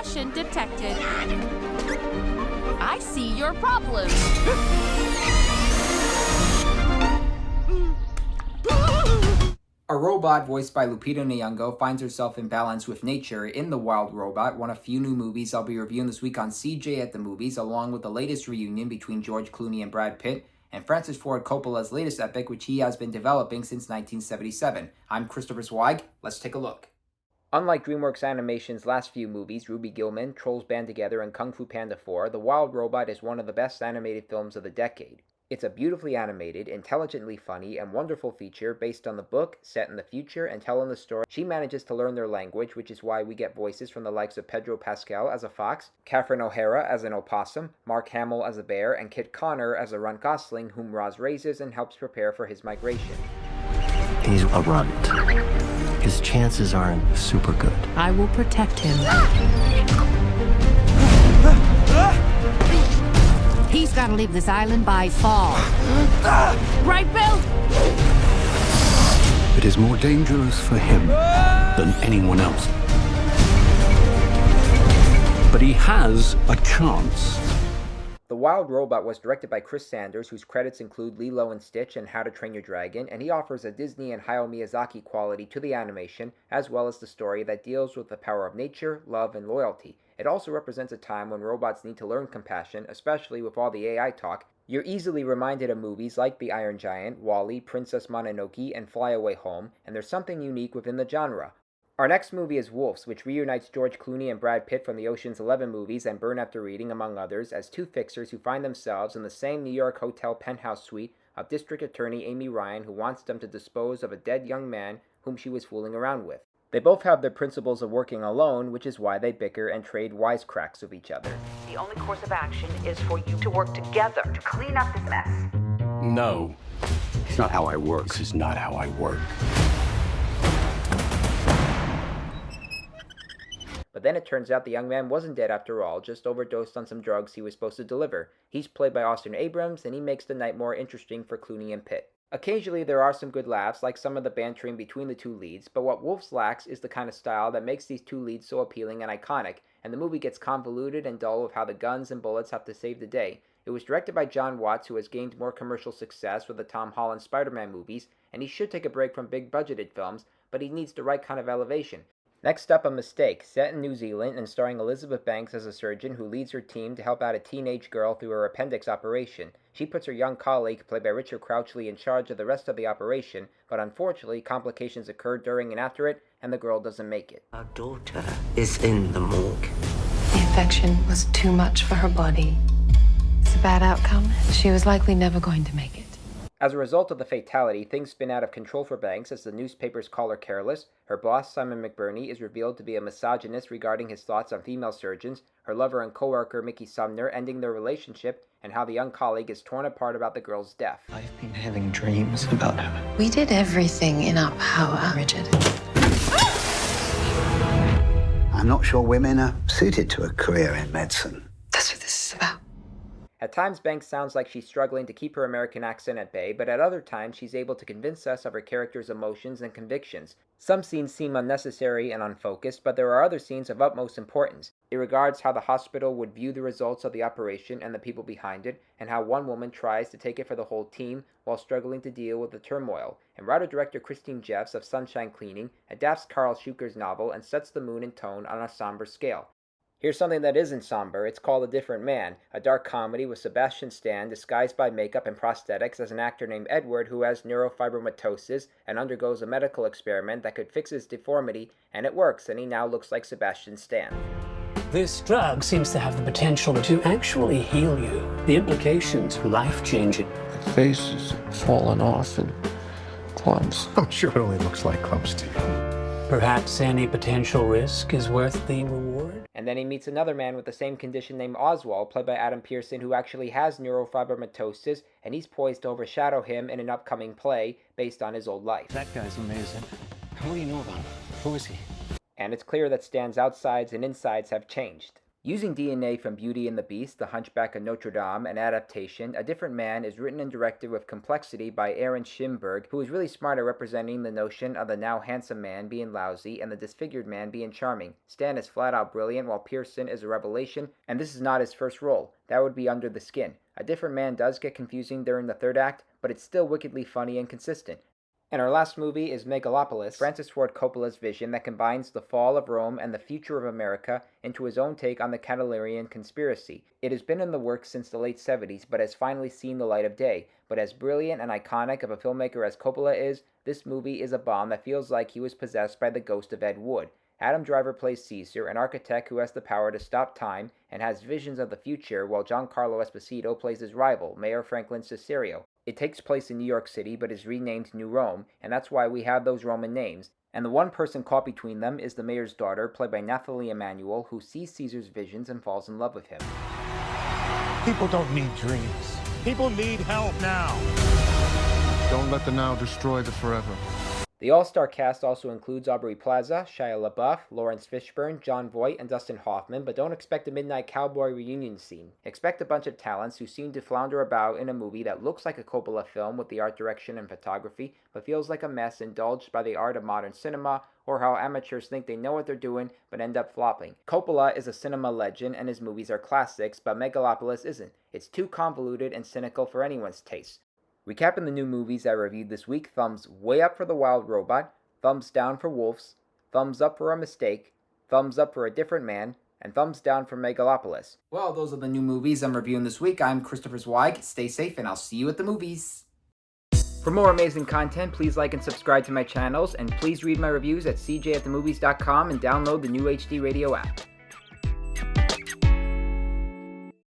regression detected. I see your problem. A robot voiced by Lupita Nyong'o finds herself in balance with nature in The Wild Robot, one of few new movies I'll be reviewing this week on CJ at the Movies, along with the latest reunion between George Clooney and Brad Pitt, and Francis Ford Coppola's latest epic, which he has been developing since 1977. I'm Christopher Zweig. Let's take a look. Unlike DreamWorks Animation's last few movies, Ruby Gillman, Trolls Band Together, and Kung Fu Panda 4, The Wild Robot is one of the best animated films of the decade. It's a beautifully animated, intelligently funny, and wonderful feature based on the book, set in the future, and telling the story. She manages to learn their language, which is why we get voices from the likes of Pedro Pascal as a fox, Catherine O'Hara as an opossum, Mark Hamill as a bear, and Kit Connor as a runt gosling whom Roz raises and helps prepare for his migration. He's a runt. His chances aren't super good. I will protect him. He's got to leave this island by fall. Right, Bill? It is more dangerous for him than anyone else. But he has a chance. The Wild Robot was directed by Chris Sanders, whose credits include Lilo and Stitch and How to Train Your Dragon, and he offers a Disney and Hayao Miyazaki quality to the animation, as well as the story that deals with the power of nature, love, and loyalty. It also represents a time when robots need to learn compassion, especially with all the AI talk. You're easily reminded of movies like The Iron Giant, WALL-E, Princess Mononoke, and Fly Away Home, and there's something unique within the genre. Our next movie is Wolves, which reunites George Clooney and Brad Pitt from the Ocean's 11 movies and Burn After Reading, among others, as two fixers who find themselves in the same New York hotel penthouse suite of District Attorney Amy Ryan, who wants them to dispose of a dead young man whom she was fooling around with. They both have their principles of working alone, which is why they bicker and trade wisecracks with each other. The only course of action is for you to work together to clean up this mess. No. It's not how I work. This is not how I work. But then it turns out the young man wasn't dead after all, just overdosed on some drugs he was supposed to deliver. He's played by Austin Abrams, and he makes the night more interesting for Clooney and Pitt. Occasionally there are some good laughs, like some of the bantering between the two leads, but what Wolves lacks is the kind of style that makes these two leads so appealing and iconic, and the movie gets convoluted and dull with how the guns and bullets have to save the day. It was directed by John Watts, who has gained more commercial success with the Tom Holland Spider-Man movies, and he should take a break from big-budgeted films, but he needs the right kind of elevation. Next up, A Mistake, set in New Zealand and starring Elizabeth Banks as a surgeon who leads her team to help out a teenage girl through her appendix operation. She puts her young colleague, played by Richard Crouchley, in charge of the rest of the operation, but unfortunately, complications occur during and after it, and the girl doesn't make it. Our daughter is in the morgue. The infection was too much for her body. It's a bad outcome. She was likely never going to make it. As a result of the fatality, things spin out of control for Banks as the newspapers call her careless. Her boss, Simon McBurney, is revealed to be a misogynist regarding his thoughts on female surgeons, her lover and co-worker Mickey Sumner ending their relationship, and how the young colleague is torn apart about the girl's death. I've been having dreams about her. We did everything in our power, Richard. I'm not sure women are suited to a career in medicine. That's what this is about. At times, Banks sounds like she's struggling to keep her American accent at bay, but at other times, she's able to convince us of her character's emotions and convictions. Some scenes seem unnecessary and unfocused, but there are other scenes of utmost importance. It regards how the hospital would view the results of the operation and the people behind it, and how one woman tries to take it for the whole team while struggling to deal with the turmoil. And writer-director Christine Jeffs of Sunshine Cleaning adapts Carl Schuker's novel and sets the mood and tone on a somber scale. Here's something that isn't somber. It's called A Different Man, a dark comedy with Sebastian Stan disguised by makeup and prosthetics as an actor named Edward who has neurofibromatosis and undergoes a medical experiment that could fix his deformity, and it works, and he now looks like Sebastian Stan. This drug seems to have the potential to actually heal you. The implications are life-changing. My face is falling off in clumps. I'm sure it only looks like clumps to you. Perhaps any potential risk is worth the reward. And then he meets another man with the same condition named Oswald, played by Adam Pearson, who actually has neurofibromatosis, and he's poised to overshadow him in an upcoming play based on his old life. That guy's amazing. What do you know about him? Who is he? And it's clear that Stan's outsides and insides have changed. Using DNA from Beauty and the Beast, The Hunchback of Notre Dame, and adaptation, A Different Man is written and directed with complexity by Aaron Schimberg, who is really smart at representing the notion of the now handsome man being lousy and the disfigured man being charming. Stan is flat out brilliant, while Pearson is a revelation, and this is not his first role. That would be Under the Skin. A Different Man does get confusing during the third act, but it's still wickedly funny and consistent. And our last movie is Megalopolis, Francis Ford Coppola's vision that combines the fall of Rome and the future of America into his own take on the Catalonian conspiracy. It has been in the works since the late 70s, but has finally seen the light of day. But as brilliant and iconic of a filmmaker as Coppola is, this movie is a bomb that feels like he was possessed by the ghost of Ed Wood. Adam Driver plays Caesar, an architect who has the power to stop time and has visions of the future, while Giancarlo Esposito plays his rival, Mayor Franklin Cesario. It takes place in New York City, but is renamed New Rome, and that's why we have those Roman names. And the one person caught between them is the mayor's daughter, played by Nathalie Emmanuel, who sees Caesar's visions and falls in love with him. People don't need dreams. People need help now. Don't let the now destroy the forever. The all-star cast also includes Aubrey Plaza, Shia LaBeouf, Lawrence Fishburne, Jon Voight, and Dustin Hoffman, but don't expect a Midnight Cowboy reunion scene. Expect a bunch of talents who seem to flounder about in a movie that looks like a Coppola film with the art direction and photography, but feels like a mess indulged by the art of modern cinema, or how amateurs think they know what they're doing but end up flopping. Coppola is a cinema legend and his movies are classics, but Megalopolis isn't. It's too convoluted and cynical for anyone's taste. Recapping the new movies I reviewed this week: thumbs way up for The Wild Robot, thumbs down for Wolves, thumbs up for A Mistake, thumbs up for A Different Man, and thumbs down for Megalopolis. Well, those are the new movies I'm reviewing this week. I'm Christopher Zweig. Stay safe, and I'll see you at the movies. For more amazing content, please like and subscribe to my channels, and please read my reviews at cjatthemovies.com and download the new HD Radio app.